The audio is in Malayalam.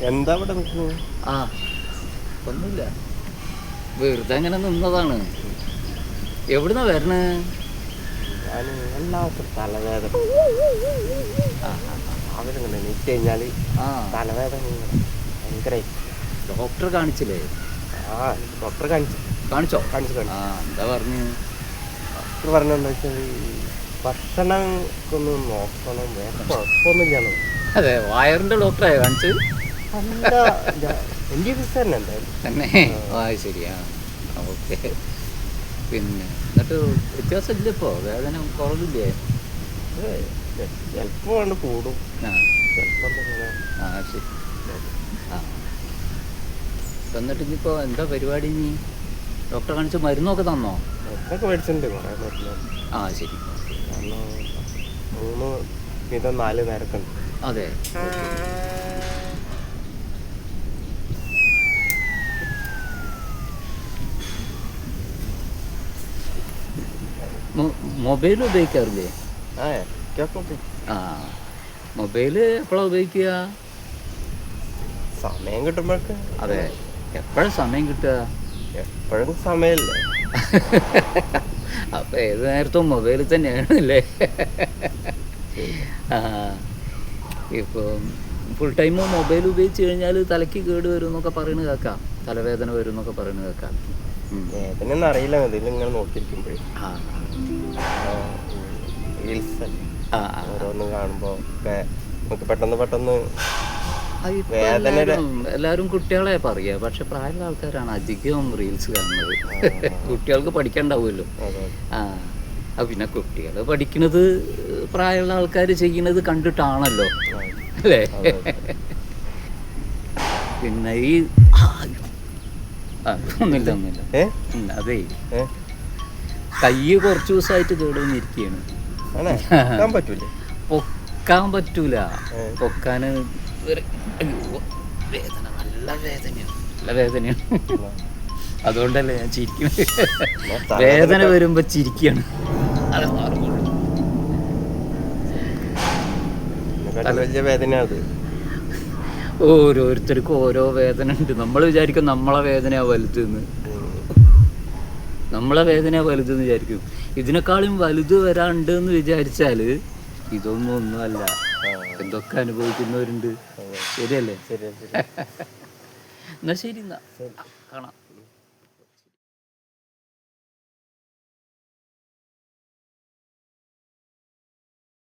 എന്താ ഇവിടെ നിൽക്കുന്നത്? ആ ഒന്നുമില്ല, വെറുതെ അങ്ങനെ നിന്നതാണ്. എവിടുന്നാ വരണേ? ഞാൻ വല്ലാത്ത തലവേദന. അവരിങ്ങനെ നീറ്റ് കഴിഞ്ഞാൽ തലവേദന ഭയങ്കര. ഡോക്ടറെ കാണിച്ചില്ലേ? ഡോക്ടറെ കാണിച്ചോ? കാണിച്ചു. എന്താ പറഞ്ഞു? ഡോക്ടർ പറഞ്ഞെന്താ വെച്ചാൽ ഭക്ഷണം ഒന്ന് നോക്കണം, വേറെ കുഴപ്പമൊന്നുമില്ലാന്ന്. അതെ, വയറിന്റെ ഡോക്ടറായോ കാണിച്ചത്? തന്നെ എന്തായാലും തന്നെ. ശരിയാ, ഓക്കെ. പിന്നെ എന്നിട്ട് വ്യത്യാസം ഇല്ല, ഇപ്പോൾ വേദന കുറവില്ലേ? ചിലപ്പോൾ കൊണ്ട് കൂടും, ചിലപ്പോൾ ശരി. എന്നിട്ട് ഇനിയിപ്പോൾ എന്താ പരിപാടി? നീ ഡോക്ടറെ കാണിച്ച് മരുന്നൊക്കെ തന്നോ? മരുന്നൊക്കെ മേടിച്ചിട്ടുണ്ട്, കുറേ മരുന്ന്. ശരി. കാരണം 3 വീതം 4 നേരമൊക്കെ ഉണ്ട്. അതെ. മൊബൈൽ ഉപയോഗിക്കാറില്ലേ? മൊബൈല് എപ്പോഴാണ് ഉപയോഗിക്കുക? സമയം കിട്ടുമ്പോഴൊക്കെ. അതെ, എപ്പോഴും സമയം കിട്ടുക? എപ്പോഴും സമയമില്ല. അപ്പം ഏത് നേരത്തും മൊബൈലിൽ തന്നെയാണല്ലേ? ഇപ്പം ഫുൾ ടൈം മൊബൈൽ ഉപയോഗിച്ച് കഴിഞ്ഞാൽ തലയ്ക്ക് കേട് വരും എന്നൊക്കെ പറയുന്നത് കേൾക്കാം, തലവേദന വരും എന്നൊക്കെ പറയുന്നത് കേൾക്കാം. വേദനയൊന്നും അറിയില്ല, ഇതിലിങ്ങനെ നോക്കിയിരിക്കുമ്പോഴേ റീൽസ് ഓരോന്ന് കാണുമ്പോൾ ഒക്കെ നമുക്ക് പെട്ടെന്ന് എല്ലാവരും കുട്ടികളെ പറയുക, പക്ഷെ പ്രായമുള്ള ആൾക്കാരാണ് അധികം റീൽസ് കാണുന്നത്. കുട്ടികൾക്ക് പഠിക്കണ്ടാവുമല്ലോ. പിന്നെ കുട്ടികൾ പഠിക്കുന്നത് പ്രായമുള്ള ആൾക്കാർ ചെയ്യുന്നത് കണ്ടിട്ടാണല്ലോ, അല്ലേ? പിന്നെ ഈ ഒന്നുമില്ല. അതെ, കൈ കുറച്ച് ദിവസമായിട്ട് കേടുവന്നിരിക്കുകയാണ്. പൊക്കാൻ പറ്റൂല. പൊക്കാന് വേദന, നല്ല വേദനയാണ്. അതുകൊണ്ടല്ലേ ഞാൻ ചിരിക്കുന്നത്. വേദന വരുമ്പോ ചിരിക്കുകയാണ്. അത് മാറുള്ളൂ. വലിയ വേദനയാണ്. ഓരോരുത്തർക്കും ഓരോ വേദന ഉണ്ട്. നമ്മൾ വിചാരിക്കും നമ്മളെ വേദനയാ വലുതെന്ന്. നമ്മളെ വേദനയാ വലുതെന്ന് വിചാരിക്കും. ഇതിനേക്കാളും വലുത് വരാണ്ട് എന്ന് വിചാരിച്ചാൽ ഒന്നുമല്ല. എന്തൊക്കെ അനുഭവിക്കുന്നവരുണ്ട്. ശരിയല്ലേ? ശരി. എന്നാ ശരി, എന്നാ കാണാം.